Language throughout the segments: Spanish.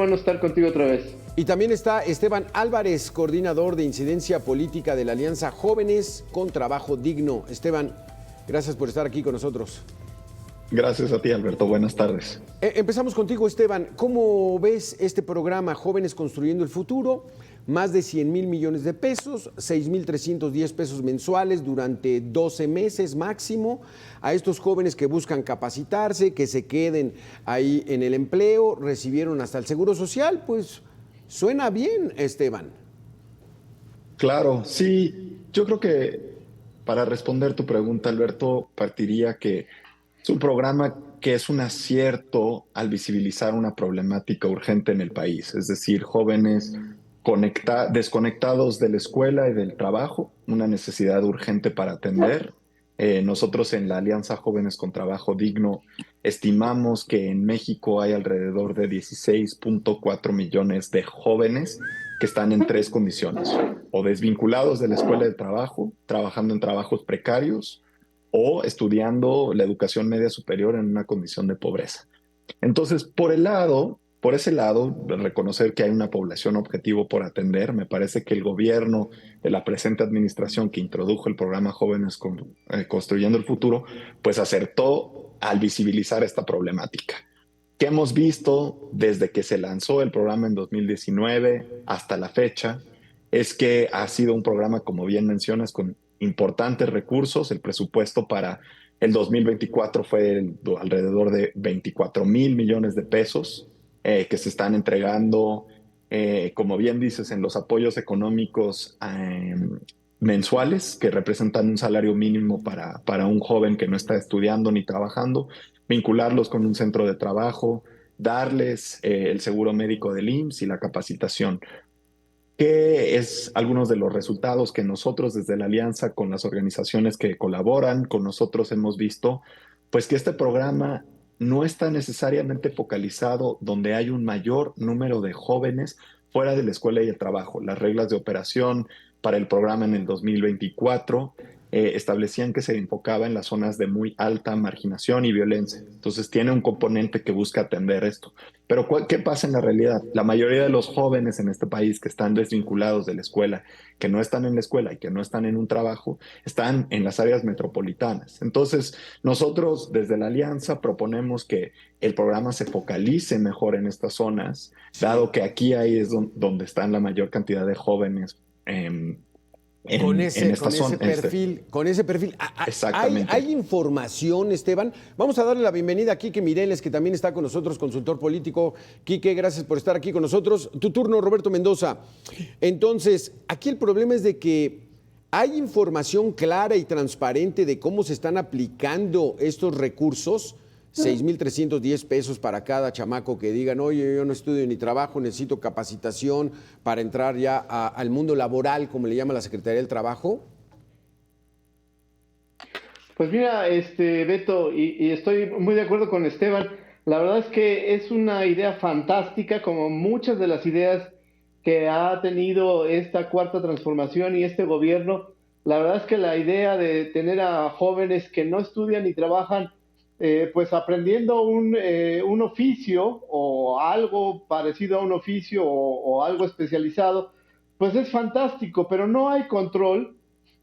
bueno estar contigo otra vez. Y también está Esteban Álvarez, coordinador de incidencia política de la Alianza Jóvenes con Trabajo Digno. Esteban, gracias por estar aquí con nosotros. Gracias a ti, Alberto. Buenas tardes. Empezamos contigo, Esteban. ¿Cómo ves este programa Jóvenes Construyendo el Futuro? Más de 100,000 millones de pesos, 6,310 pesos mensuales durante 12 meses máximo a estos jóvenes que buscan capacitarse, que se queden ahí en el empleo, recibieron hasta el Seguro Social. Pues suena bien, Esteban. Claro, sí. Yo creo que para responder tu pregunta, Alberto, partiría que es un programa que es un acierto al visibilizar una problemática urgente en el país, es decir, jóvenes desconectados de la escuela y del trabajo, una necesidad urgente para atender. Nosotros en la Alianza Jóvenes con Trabajo Digno estimamos que en México hay alrededor de 16,4 millones de jóvenes que están en tres condiciones: o desvinculados de la escuela de trabajo, trabajando en trabajos precarios, o estudiando la educación media superior en una condición de pobreza. Entonces, por ese lado, reconocer que hay una población objetivo por atender, me parece que el gobierno de la presente administración que introdujo el programa Construyendo el Futuro, pues acertó al visibilizar esta problemática. ¿Qué hemos visto desde que se lanzó el programa en 2019 hasta la fecha? Es que ha sido un programa, como bien mencionas, con importantes recursos. El presupuesto para el 2024 fue alrededor de 24,000 millones de pesos que se están entregando, como bien dices, en los apoyos económicos mensuales, que representan un salario mínimo para un joven que no está estudiando ni trabajando, vincularlos con un centro de trabajo, darles el seguro médico del IMSS y la capacitación. ¿Qué es algunos de los resultados que nosotros desde la Alianza con las organizaciones que colaboran con nosotros hemos visto? Pues que este programa no está necesariamente focalizado donde hay un mayor número de jóvenes fuera de la escuela y el trabajo. Las reglas de operación para el programa en el 2024 establecían que se enfocaba en las zonas de muy alta marginación y violencia. Entonces tiene un componente que busca atender esto. Pero ¿qué pasa en la realidad? La mayoría de los jóvenes en este país que están desvinculados de la escuela, que no están en la escuela y que no están en un trabajo, están en las áreas metropolitanas. Entonces, nosotros desde la Alianza proponemos que el programa se focalice mejor en estas zonas, dado que aquí ahí es donde están la mayor cantidad de jóvenes Con en ese, esta con ese zona. perfil, con ese perfil. Exactamente. ¿Hay información, Esteban? Vamos a darle la bienvenida a Quique Mireles, que también está con nosotros, consultor político. Quique, gracias por estar aquí con nosotros. Tu turno, Roberto Mendoza. Entonces, aquí el problema es de que hay información clara y transparente de cómo se están aplicando estos recursos. 6,310 pesos para cada chamaco que digan, oye, yo no estudio ni trabajo, necesito capacitación para entrar ya al mundo laboral, como le llama la Secretaría del Trabajo. Pues mira, Beto, y estoy muy de acuerdo con Esteban. La verdad es que es una idea fantástica, como muchas de las ideas que ha tenido esta cuarta transformación y este gobierno. La verdad es que la idea de tener a jóvenes que no estudian ni trabajan, pues aprendiendo un oficio o algo parecido a un oficio o algo especializado, pues es fantástico, pero no hay control.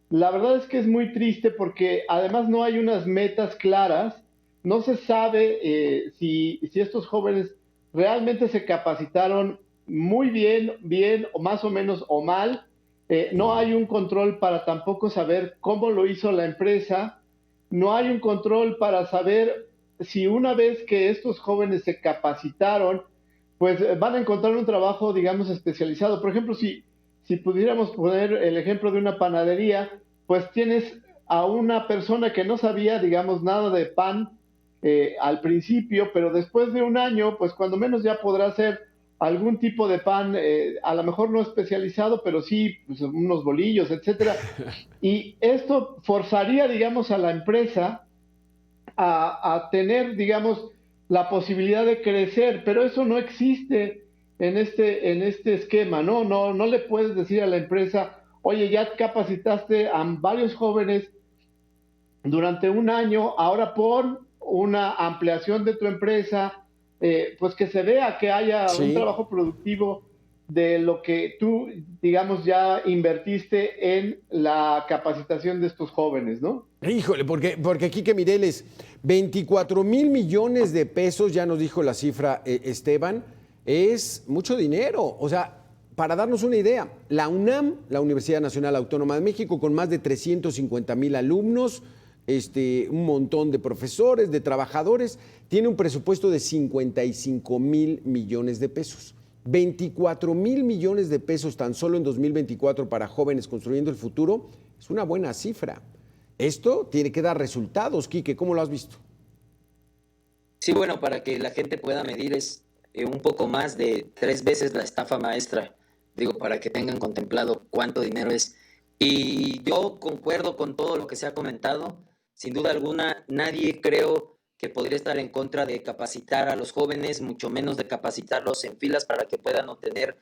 La verdad es que es muy triste porque además no hay unas metas claras, no se sabe si estos jóvenes realmente se capacitaron muy bien, bien o más o menos o mal. No hay un control para tampoco saber cómo lo hizo la empresa, no hay un control para saber si una vez que estos jóvenes se capacitaron, pues van a encontrar un trabajo, digamos, especializado. Por ejemplo, si pudiéramos poner el ejemplo de una panadería, pues tienes a una persona que no sabía, digamos, nada de pan al principio, pero después de un año, pues cuando menos ya podrá hacer algún tipo de pan, a lo mejor no especializado, pero sí pues, unos bolillos, etcétera. Y esto forzaría, digamos, a la empresa a tener, digamos, la posibilidad de crecer, pero eso no existe en este esquema, ¿no? No le puedes decir a la empresa, oye, ya capacitaste a varios jóvenes durante un año, ahora pon una ampliación de tu empresa, pues que se vea que haya un Sí. trabajo productivo de lo que tú, digamos, ya invertiste en la capacitación de estos jóvenes, ¿no? Híjole, porque Quique Mireles, 24,000 millones de pesos, ya nos dijo la cifra Esteban, es mucho dinero. O sea, para darnos una idea, la UNAM, la Universidad Nacional Autónoma de México, con más de 350,000 alumnos, un montón de profesores, de trabajadores, tiene un presupuesto de 55,000 millones de pesos. 24,000 millones de pesos tan solo en 2024 para jóvenes construyendo el futuro, es una buena cifra. Esto tiene que dar resultados, Quique, ¿cómo lo has visto? Sí, bueno, para que la gente pueda medir es un poco más de 3 veces la estafa maestra, digo, para que tengan contemplado cuánto dinero es. Y yo concuerdo con todo lo que se ha comentado. Sin duda alguna, nadie creo que podría estar en contra de capacitar a los jóvenes, mucho menos de capacitarlos en filas para que puedan obtener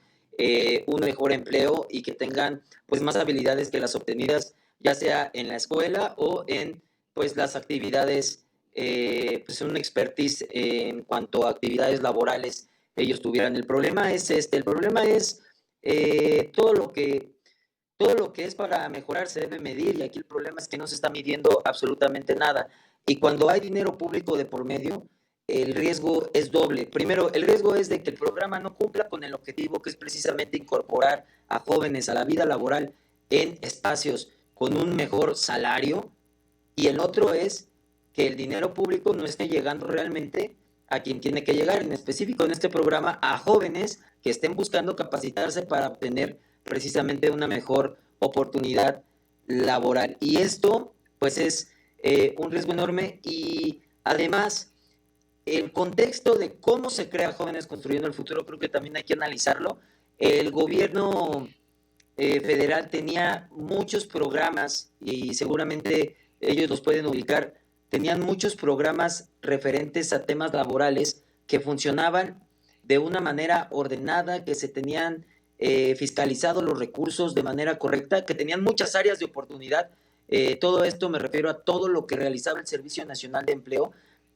un mejor empleo y que tengan pues más habilidades que las obtenidas ya sea en la escuela o en pues las actividades, pues una expertise en cuanto a actividades laborales ellos tuvieran. El problema es todo todo lo que es para mejorar se debe medir y aquí el problema es que no se está midiendo absolutamente nada. Y cuando hay dinero público de por medio, el riesgo es doble. Primero, el riesgo es de que el programa no cumpla con el objetivo que es precisamente incorporar a jóvenes a la vida laboral en espacios con un mejor salario. Y el otro es que el dinero público no esté llegando realmente a quien tiene que llegar, en específico en este programa, a jóvenes que estén buscando capacitarse para obtener precisamente una mejor oportunidad laboral. Y esto, pues, es un riesgo enorme y además el contexto de cómo se crea Jóvenes Construyendo el Futuro, creo que también hay que analizarlo. El gobierno federal tenía muchos programas y seguramente ellos los pueden ubicar, tenían muchos programas referentes a temas laborales que funcionaban de una manera ordenada, que se tenían fiscalizados los recursos de manera correcta, que tenían muchas áreas de oportunidad. Todo esto me refiero a todo lo que realizaba el Servicio Nacional de Empleo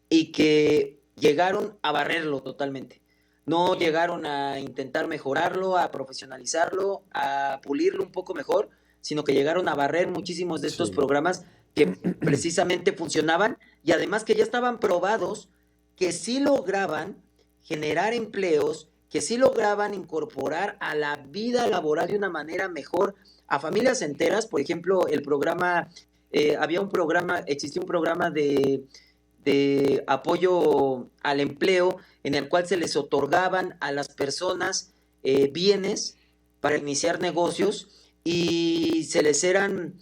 y que llegaron a barrerlo totalmente. No llegaron a intentar mejorarlo, a profesionalizarlo, a pulirlo un poco mejor, sino que llegaron a barrer muchísimos de estos Sí. programas que precisamente funcionaban y además que ya estaban probados que sí lograban generar empleos, que sí lograban incorporar a la vida laboral de una manera mejor a familias enteras. Por ejemplo, el programa, existía un programa de apoyo al empleo en el cual se les otorgaban a las personas bienes para iniciar negocios y se les eran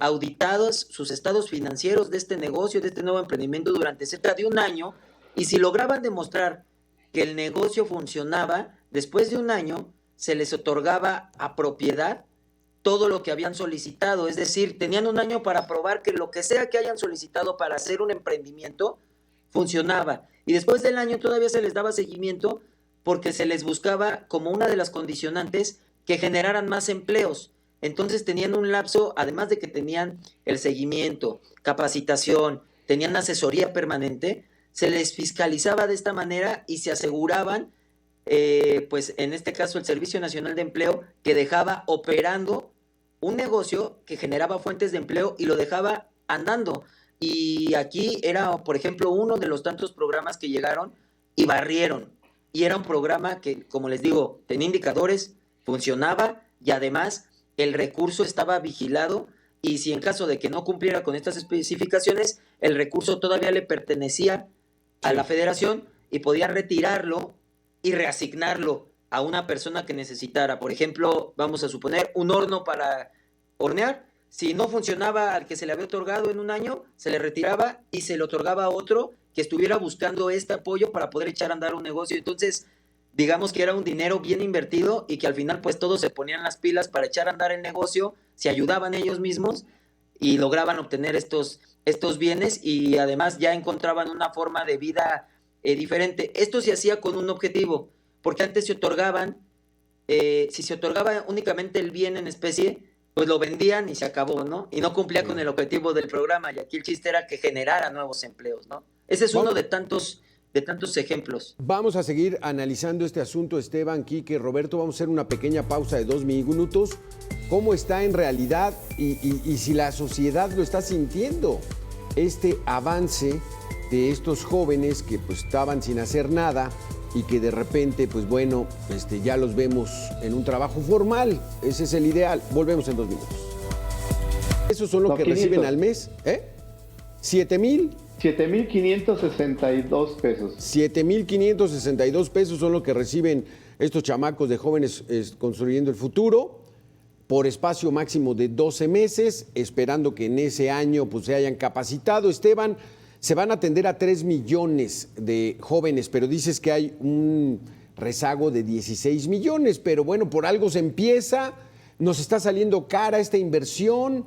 auditados sus estados financieros de este negocio, de este nuevo emprendimiento durante cerca de un año, y si lograban demostrar que el negocio funcionaba, después de un año se les otorgaba a propiedad todo lo que habían solicitado, es decir, tenían un año para probar que lo que sea que hayan solicitado para hacer un emprendimiento funcionaba. Y después del año todavía se les daba seguimiento porque se les buscaba como una de las condicionantes que generaran más empleos. Entonces tenían un lapso, además de que tenían el seguimiento, capacitación, tenían asesoría permanente, se les fiscalizaba de esta manera y se aseguraban pues en este caso el Servicio Nacional de Empleo, que dejaba operando un negocio que generaba fuentes de empleo y lo dejaba andando. Y aquí era, por ejemplo, uno de los tantos programas que llegaron y barrieron. Y era un programa que, como les digo, tenía indicadores, funcionaba y además el recurso estaba vigilado y si en caso de que no cumpliera con estas especificaciones, el recurso todavía le pertenecía a la federación y podía retirarlo y reasignarlo a una persona que necesitara. Por ejemplo, vamos a suponer un horno para hornear. Si no funcionaba al que se le había otorgado en un año, se le retiraba y se le otorgaba a otro que estuviera buscando este apoyo para poder echar a andar un negocio. Entonces, digamos que era un dinero bien invertido y que al final pues todos se ponían las pilas para echar a andar el negocio, se ayudaban ellos mismos y lograban obtener estos bienes y además ya encontraban una forma de vida diferente. Esto se hacía con un objetivo, porque antes se otorgaban, si se otorgaba únicamente el bien en especie, pues lo vendían y se acabó, ¿no? Y no cumplía con el objetivo del programa, y aquí el chiste era que generara nuevos empleos, ¿no? Ese es uno Vamos, de tantos ejemplos. Vamos a seguir analizando este asunto, Esteban, Quique, Roberto. Vamos a hacer una pequeña pausa de 2 minutos. ¿Cómo está en realidad y si la sociedad lo está sintiendo? Este avance de estos jóvenes que pues estaban sin hacer nada y que de repente, pues bueno, ya los vemos en un trabajo formal. Ese es el ideal. Volvemos en 2 minutos. Esos son los que 500. reciben al mes, 7,000. 7,562 pesos. 7,562 pesos son lo que reciben estos chamacos de Jóvenes Construyendo el Futuro por espacio máximo de 12 meses, esperando que en ese año pues, se hayan capacitado. Esteban, se van a atender a 3 millones de jóvenes, pero dices que hay un rezago de 16 millones, pero bueno, por algo se empieza, nos está saliendo cara esta inversión,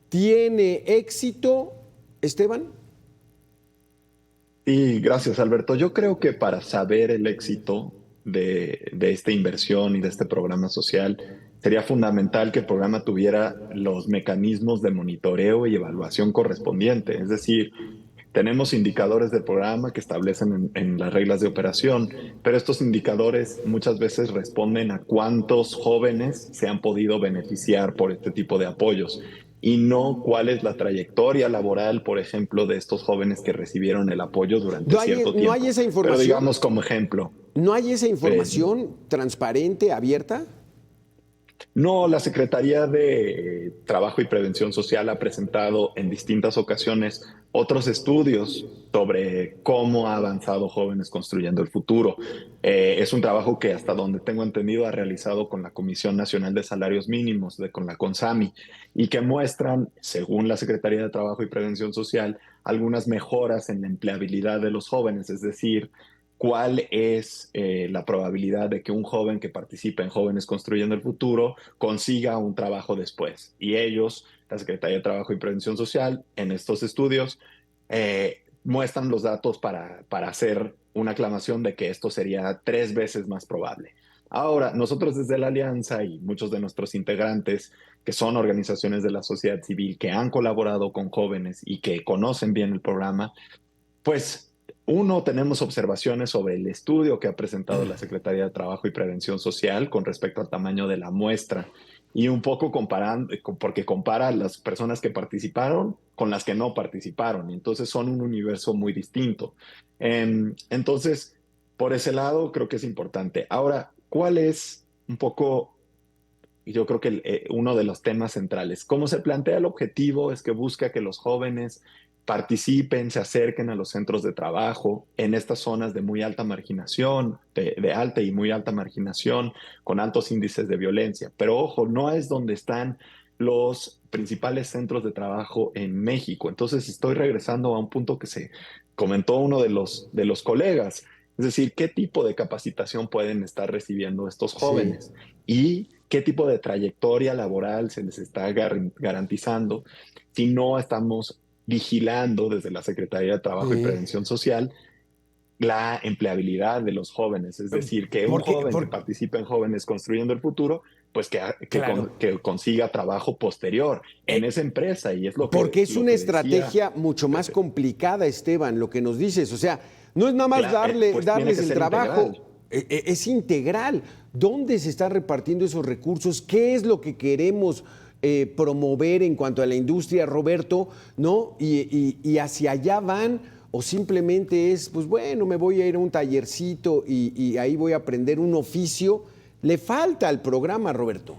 ¿tiene éxito, Esteban? Sí, gracias, Alberto. Yo creo que para saber el éxito de esta inversión y de este programa social, sería fundamental que el programa tuviera los mecanismos de monitoreo y evaluación correspondiente. Es decir, tenemos indicadores del programa que establecen en las reglas de operación, pero estos indicadores muchas veces responden a cuántos jóvenes se han podido beneficiar por este tipo de apoyos y no cuál es la trayectoria laboral, por ejemplo, de estos jóvenes que recibieron el apoyo durante cierto tiempo. ¿No hay esa información? Pero digamos como ejemplo. ¿No hay esa información transparente, abierta? No, la Secretaría de Trabajo y Prevención Social ha presentado en distintas ocasiones otros estudios sobre cómo ha avanzado Jóvenes Construyendo el Futuro. Es un trabajo que hasta donde tengo entendido ha realizado con la Comisión Nacional de Salarios Mínimos, con la CONSAMI, y que muestran, según la Secretaría de Trabajo y Prevención Social, algunas mejoras en la empleabilidad de los jóvenes, es decir, cuál es la probabilidad de que un joven que participe en Jóvenes Construyendo el Futuro consiga un trabajo después. Y ellos, la Secretaría de Trabajo y Prevención Social, en estos estudios, muestran los datos para hacer una aclamación de que esto sería 3 veces más probable. Ahora, nosotros desde la Alianza y muchos de nuestros integrantes, que son organizaciones de la sociedad civil, que han colaborado con jóvenes y que conocen bien el programa, pues tenemos observaciones sobre el estudio que ha presentado la Secretaría de Trabajo y Prevención Social con respecto al tamaño de la muestra y un poco comparando, porque compara las personas que participaron con las que no participaron, y entonces son un universo muy distinto. Entonces, por ese lado, creo que es importante. Ahora, ¿cuál es un poco, yo creo que uno de los temas centrales? Cómo se plantea el objetivo es que busca que los jóvenes participen, se acerquen a los centros de trabajo en estas zonas de muy alta marginación, de alta y muy alta marginación, con altos índices de violencia. Pero ojo, no es donde están los principales centros de trabajo en México. Entonces estoy regresando a un punto que se comentó uno de los colegas, es decir, qué tipo de capacitación pueden estar recibiendo estos jóvenes y qué tipo de trayectoria laboral se les está garantizando si no estamos vigilando desde la Secretaría de Trabajo y Prevención Social la empleabilidad de los jóvenes. Es decir, que un joven que participe en Jóvenes Construyendo el Futuro, pues que consiga trabajo posterior en esa empresa. Y es lo que, porque es lo una que estrategia mucho más complicada, Esteban, lo que nos dices. O sea, no es nada más darles el trabajo. Integral. Es integral. ¿Dónde se están repartiendo esos recursos? ¿Qué es lo que queremos promover en cuanto a la industria, Roberto? ¿No? Y hacia allá van, o simplemente es, pues bueno, me voy a ir a un tallercito y ahí voy a aprender un oficio. Le falta al programa, Roberto.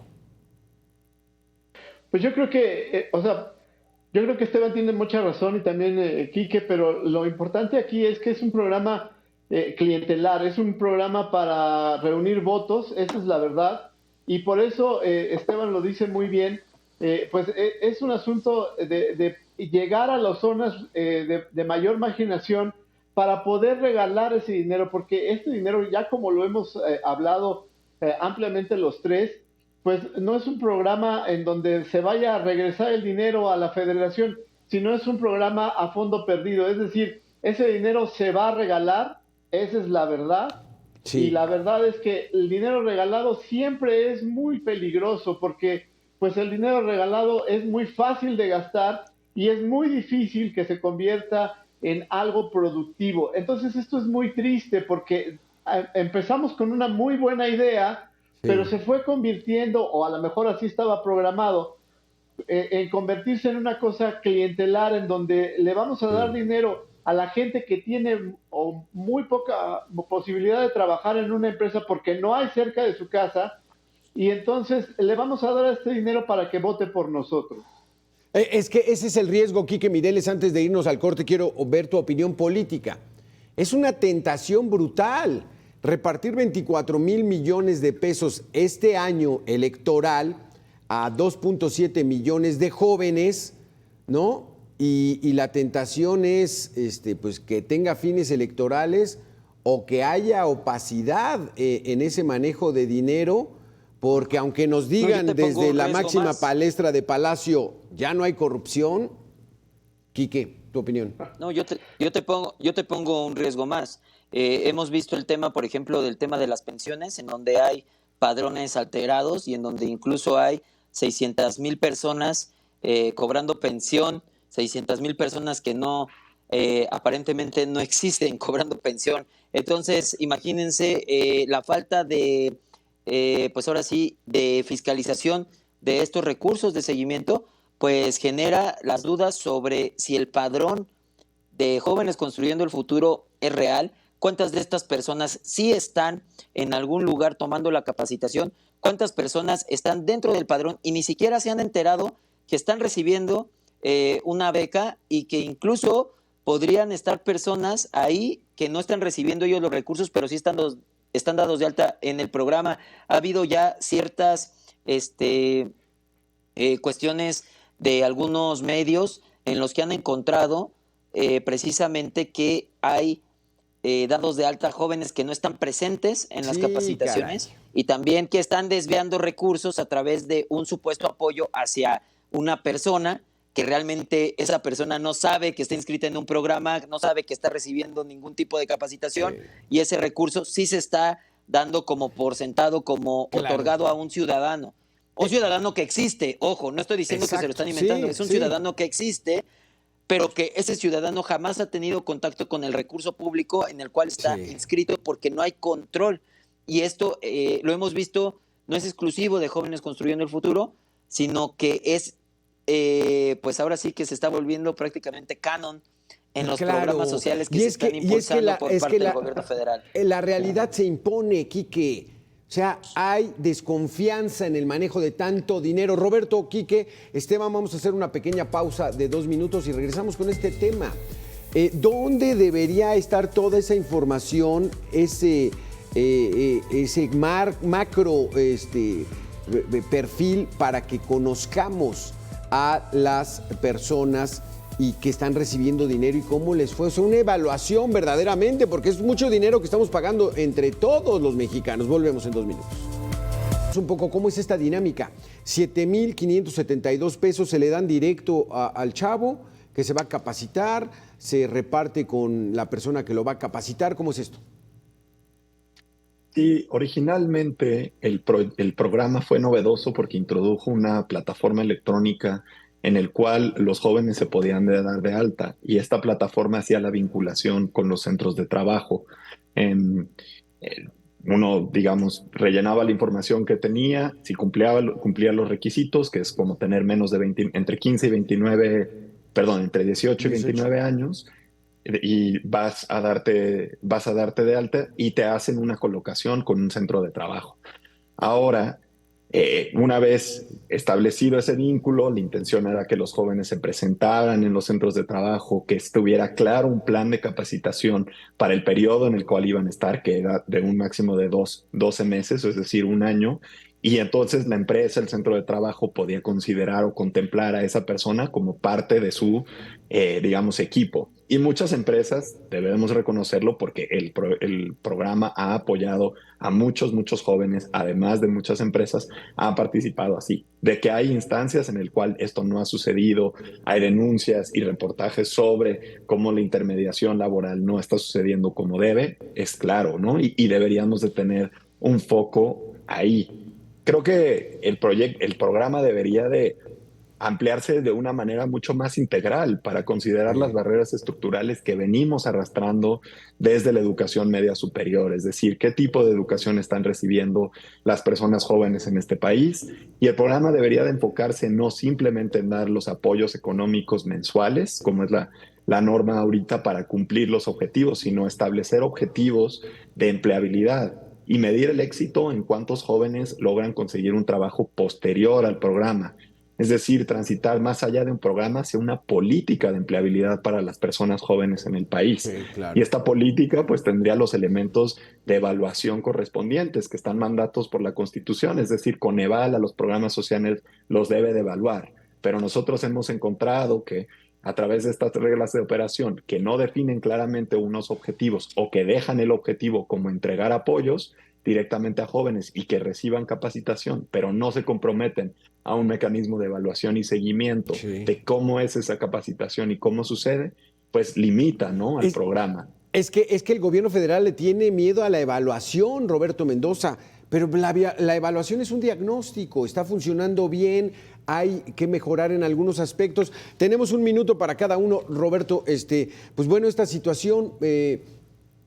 Pues yo creo que, yo creo que Esteban tiene mucha razón y también Quique, pero lo importante aquí es que es un programa clientelar, es un programa para reunir votos, esa es la verdad, y por eso Esteban lo dice muy bien, pues es un asunto de llegar a las zonas de mayor marginación para poder regalar ese dinero, porque este dinero, ya como lo hemos hablado ampliamente los tres, pues no es un programa en donde se vaya a regresar el dinero a la federación, sino es un programa a fondo perdido, es decir, ese dinero se va a regalar, esa es la verdad. Sí. Y la verdad es que el dinero regalado siempre es muy peligroso porque pues el dinero regalado es muy fácil de gastar y es muy difícil que se convierta en algo productivo. Entonces esto es muy triste porque empezamos con una muy buena idea, pero Sí. se fue convirtiendo, o a lo mejor así estaba programado, en convertirse en una cosa clientelar en donde le vamos a dar Sí. dinero a la gente que tiene o muy poca posibilidad de trabajar en una empresa porque no hay cerca de su casa, y entonces le vamos a dar este dinero para que vote por nosotros. Es que ese es el riesgo, Quique Mireles. Antes de irnos al corte, quiero ver tu opinión política. Es una tentación brutal repartir 24,000 millones de pesos este año electoral a 2,7 millones de jóvenes, ¿no? Y la tentación es pues, que tenga fines electorales o que haya opacidad en ese manejo de dinero, porque aunque nos No, yo digan te pongo desde un la riesgo máxima más. palestra de Palacio ya no hay corrupción, Quique, tu opinión. No, yo te pongo un riesgo más. Hemos visto el tema, por ejemplo, del tema de las pensiones, en donde hay padrones alterados y en donde incluso hay 600,000 personas cobrando pensión, 600,000 personas que no, aparentemente no existen cobrando pensión. Entonces, imagínense la falta de, pues ahora sí, de fiscalización de estos recursos de seguimiento, pues genera las dudas sobre si el padrón de Jóvenes Construyendo el Futuro es real, cuántas de estas personas sí están en algún lugar tomando la capacitación, cuántas personas están dentro del padrón y ni siquiera se han enterado que están recibiendo una beca, y que incluso podrían estar personas ahí que no están recibiendo ellos los recursos, pero sí están dados de alta en el programa. Ha habido ya ciertas cuestiones de algunos medios en los que han encontrado precisamente que hay dados de alta jóvenes que no están presentes en las Sí, caray. capacitaciones, y también que están desviando recursos a través de un supuesto apoyo hacia una persona que realmente esa persona no sabe que está inscrita en un programa, no sabe que está recibiendo ningún tipo de capacitación, y ese recurso sí se está dando como por sentado, como Claro. otorgado a un ciudadano. Un ciudadano que existe, ojo, no estoy diciendo que se lo Exacto. están inventando, Sí, es un sí. ciudadano que existe, pero que ese ciudadano jamás ha tenido contacto con el recurso público en el cual está Sí. inscrito, porque no hay control. Y esto lo hemos visto, no es exclusivo de Jóvenes Construyendo el Futuro, sino que es, pues ahora sí que se está volviendo prácticamente canon en los programas Claro. sociales que Y se es que, están y es que impulsando la, por es que parte del gobierno federal. la realidad se impone, Quique. O sea, hay desconfianza en el manejo de tanto dinero. Roberto, Quique, Esteban, vamos a hacer una pequeña pausa de 2 minutos y regresamos con este tema. ¿Dónde debería estar toda esa información, ese macro perfil para que conozcamos a las personas y que están recibiendo dinero y cómo les fue? O sea, una evaluación verdaderamente, porque es mucho dinero que estamos pagando entre todos los mexicanos. Volvemos en 2 minutos. Un poco cómo es esta dinámica. 7,572 pesos se le dan directo al chavo que se va a capacitar, se reparte con la persona que lo va a capacitar. ¿Cómo es esto? Sí, originalmente el programa fue novedoso porque introdujo una plataforma electrónica en el cual los jóvenes se podían dar de alta, y esta plataforma hacía la vinculación con los centros de trabajo. Em, eh, Uno, digamos, rellenaba la información que tenía, si cumplía los requisitos, que es como tener menos de 20, entre 15 y 29, perdón, entre 18 y 18. 29 años, y vas a darte de alta y te hacen una colocación con un centro de trabajo. Ahora, una vez establecido ese vínculo, la intención era que los jóvenes se presentaran en los centros de trabajo, que estuviera claro un plan de capacitación para el periodo en el cual iban a estar, que era de un máximo de 12 meses, es decir, un año. Y entonces la empresa, el centro de trabajo, podía considerar o contemplar a esa persona como parte de su, digamos, equipo. Y muchas empresas, debemos reconocerlo, porque el programa ha apoyado a muchos, muchos jóvenes, además de muchas empresas, han participado así. De que hay instancias en el cual esto no ha sucedido, hay denuncias y reportajes sobre cómo la intermediación laboral no está sucediendo como debe, es claro, ¿no? Y deberíamos de tener un foco ahí. Creo que el programa debería de ampliarse de una manera mucho más integral para considerar las barreras estructurales que venimos arrastrando desde la educación media superior, es decir, qué tipo de educación están recibiendo las personas jóvenes en este país. Y el programa debería de enfocarse no simplemente en dar los apoyos económicos mensuales, como es la norma ahorita para cumplir los objetivos, sino establecer objetivos de empleabilidad y medir el éxito en cuántos jóvenes logran conseguir un trabajo posterior al programa. Es decir, transitar más allá de un programa hacia una política de empleabilidad para las personas jóvenes en el país. Sí, Y claro. esta política pues tendría los elementos de evaluación correspondientes que están mandatos por la Constitución, es decir, Coneval a los programas sociales los debe de evaluar. Pero nosotros hemos encontrado que a través de estas reglas de operación que no definen claramente unos objetivos o que dejan el objetivo como entregar apoyos directamente a jóvenes y que reciban capacitación, pero no se comprometen a un mecanismo de evaluación y seguimiento Sí. de cómo es esa capacitación y cómo sucede, pues limita, ¿no?, al Es, programa. es que el gobierno federal le tiene miedo a la evaluación, Roberto Mendoza, pero la evaluación es un diagnóstico, está funcionando bien, hay que mejorar en algunos aspectos. Tenemos un minuto para cada uno, Roberto. Pues bueno, esta situación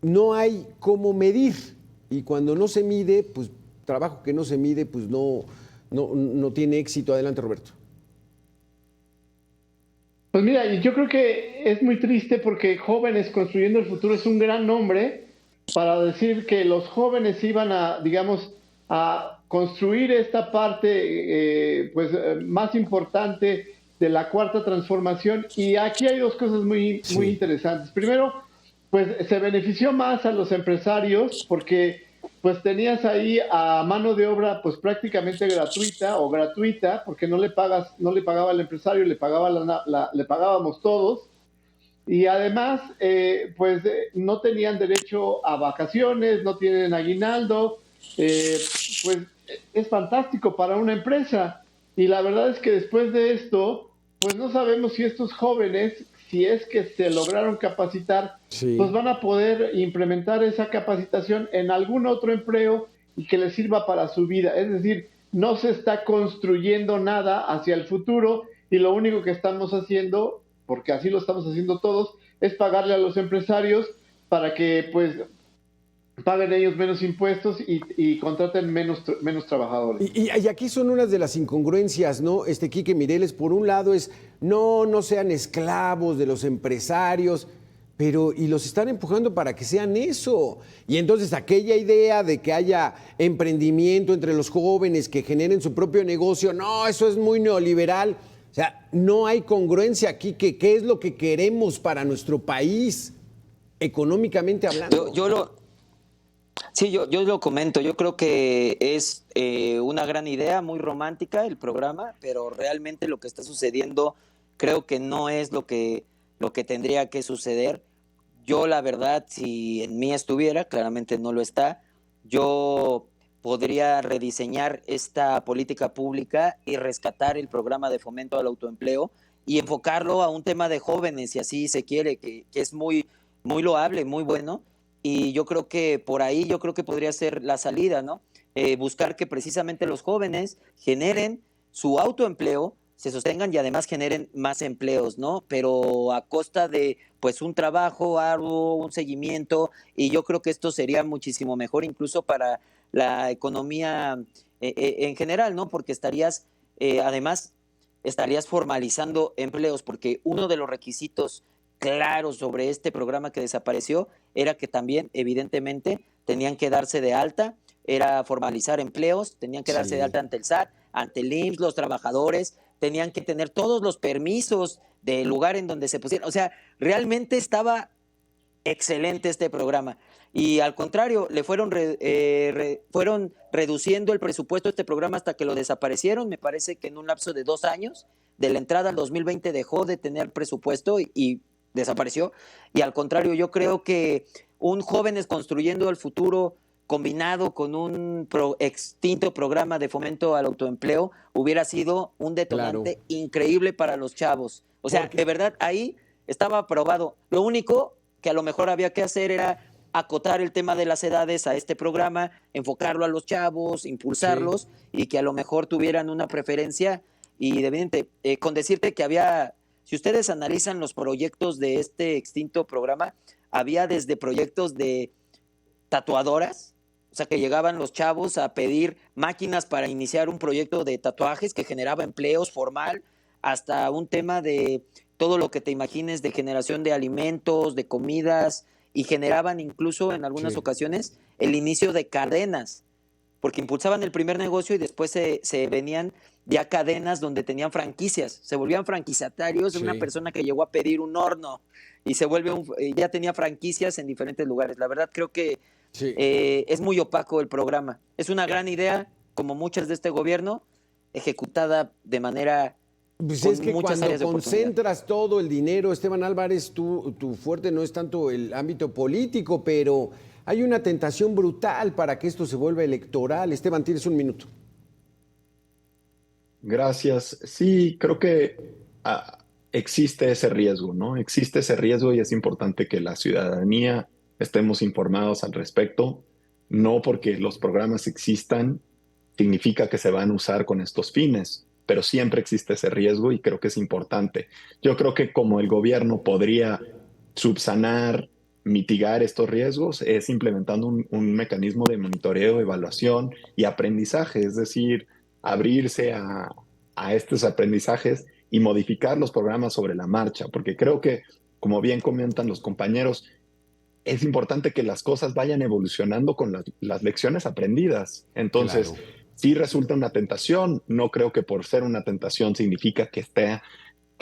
no hay cómo medir, y cuando no se mide, pues trabajo que no se mide, pues no tiene éxito. Adelante, Roberto. Pues mira, yo creo que es muy triste porque Jóvenes Construyendo el Futuro es un gran nombre para decir que los jóvenes iban a, digamos, a construir esta parte más importante de la cuarta transformación. Y aquí hay dos cosas muy Sí. interesantes. Primero, pues se benefició más a los empresarios porque pues tenías ahí a mano de obra pues prácticamente gratuita o gratuita, porque no le pagaba el empresario, le pagábamos todos. Y además, no tenían derecho a vacaciones, no tienen aguinaldo. Pues es fantástico para una empresa. Y la verdad es que después de esto, pues no sabemos si estos jóvenes, si es que se lograron capacitar, Sí. pues van a poder implementar esa capacitación en algún otro empleo y que les sirva para su vida. Es decir, no se está construyendo nada hacia el futuro y lo único que estamos haciendo, porque así lo estamos haciendo todos, es pagarle a los empresarios para que pues paguen ellos menos impuestos y contraten menos trabajadores. Y aquí son unas de las incongruencias, ¿no? Quique Mireles, por un lado es, no sean esclavos de los empresarios, y los están empujando para que sean eso. Y entonces aquella idea de que haya emprendimiento entre los jóvenes, que generen su propio negocio, no, eso es muy neoliberal. O sea, no hay congruencia aquí. ¿Qué es lo que queremos para nuestro país, económicamente hablando? Sí, yo lo comento. Yo creo que es una gran idea, muy romántica el programa, pero realmente lo que está sucediendo creo que no es lo que tendría que suceder. Yo, la verdad, si en mí estuviera, claramente no lo está, yo podría rediseñar esta política pública y rescatar el programa de fomento al autoempleo y enfocarlo a un tema de jóvenes, si así se quiere, que es muy, muy loable, muy bueno. Y yo creo que por ahí podría ser la salida, ¿no? Buscar que precisamente los jóvenes generen su autoempleo, se sostengan y además generen más empleos, ¿no? Pero a costa de pues un trabajo arduo, un seguimiento, y yo creo que esto sería muchísimo mejor incluso para la economía en general, ¿no? Porque además estarías formalizando empleos, porque uno de los requisitos claros sobre este programa que desapareció era que también, evidentemente, tenían que darse de alta, era formalizar empleos, tenían que darse de alta ante el SAT, ante el IMSS, los trabajadores, tenían que tener todos los permisos del lugar en donde se pusieron. O sea, realmente estaba excelente este programa. Y al contrario, le fueron reduciendo el presupuesto de este programa hasta que lo desaparecieron. Me parece que en un lapso de 2 años, de la entrada al 2020, dejó de tener presupuesto y desapareció. Y al contrario, yo creo que un Jóvenes Construyendo el Futuro combinado con un extinto programa de fomento al autoempleo hubiera sido un detonante increíble para los chavos. O sea, de verdad, ahí estaba aprobado. Lo único que a lo mejor había que hacer era acotar el tema de las edades a este programa, enfocarlo a los chavos, impulsarlos y que a lo mejor tuvieran una preferencia y evidente. Con decirte que había, si ustedes analizan los proyectos de este extinto programa, había desde proyectos de tatuadoras, o sea, que llegaban los chavos a pedir máquinas para iniciar un proyecto de tatuajes que generaba empleos formal, hasta un tema de todo lo que te imagines de generación de alimentos, de comidas, y generaban incluso en algunas ocasiones el inicio de cadenas, porque impulsaban el primer negocio y después se venían ya cadenas donde tenían franquicias, se volvían franquiciatarios de una persona que llegó a pedir un horno y se vuelve ya tenía franquicias en diferentes lugares. La verdad creo que es muy opaco el programa. Es una gran idea, como muchas de este gobierno, ejecutada de manera... Pues es que cuando concentras todo el dinero, Esteban Álvarez, tu fuerte no es tanto el ámbito político, pero hay una tentación brutal para que esto se vuelva electoral. Esteban, tienes un minuto. Gracias. Sí, creo que existe ese riesgo, ¿no? Existe ese riesgo y es importante que la ciudadanía estemos informados al respecto. No porque los programas existan significa que se van a usar con estos fines, pero siempre existe ese riesgo y creo que es importante. Yo creo que como el gobierno podría subsanar, mitigar estos riesgos, es implementando un mecanismo de monitoreo, evaluación y aprendizaje, es decir, abrirse a estos aprendizajes y modificar los programas sobre la marcha, porque creo que, como bien comentan los compañeros, es importante que las cosas vayan evolucionando con las lecciones aprendidas. Entonces, sí resulta una tentación, no creo que por ser una tentación significa que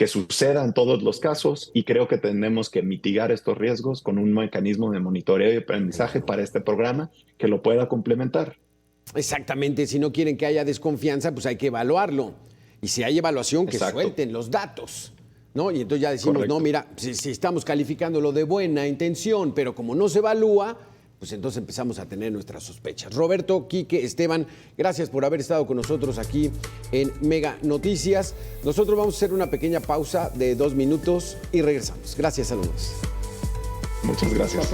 suceda en todos los casos, y creo que tenemos que mitigar estos riesgos con un mecanismo de monitoreo y aprendizaje para este programa que lo pueda complementar. Exactamente, si no quieren que haya desconfianza, pues hay que evaluarlo. Y si hay evaluación, que suelten los datos, ¿no? Y entonces ya decimos, no, mira, si estamos calificándolo de buena intención, pero como no se evalúa, pues entonces empezamos a tener nuestras sospechas. Roberto, Quique, Esteban, gracias por haber estado con nosotros aquí en Mega Noticias. Nosotros vamos a hacer una pequeña pausa de 2 minutos y regresamos. Gracias, saludos. Muchas gracias.